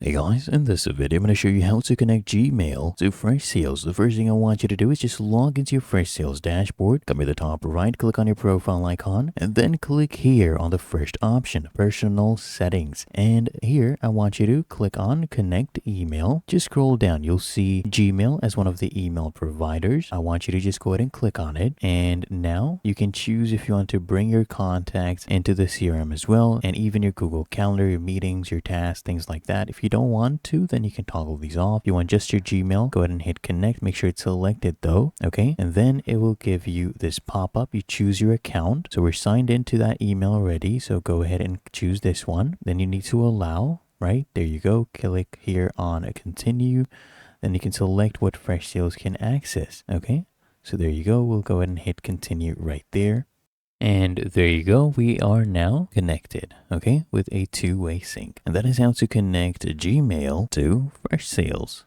Hey guys, in this video, I'm going to show you how to connect Gmail to FreshSales. The first thing I want you to do is just log into your FreshSales dashboard, come to the top right, click on your profile icon, and then click here on the first option, Personal Settings. And here, I want you to click on Connect Email. Just scroll down, you'll see Gmail as one of the email providers. I want you to just go ahead and click on it. And now you can choose if you want to bring your contacts into the CRM as well, and even your Google Calendar, your meetings, your tasks, things like that. If you don't want to, then you can toggle these off. If you want just your Gmail, go ahead and hit connect. Make sure it's selected though. Okay. And then it will give you this pop-up. You choose your account. So we're signed into that email already. So go ahead and choose this one. Then you need to allow, right? There you go. Click here on a continue. Then you can select what FreshSales can access. Okay. So there you go. We'll go ahead and hit continue right there. And there you go, we are now connected, okay, with a two-way sync. And that is how to connect Gmail to FreshSales.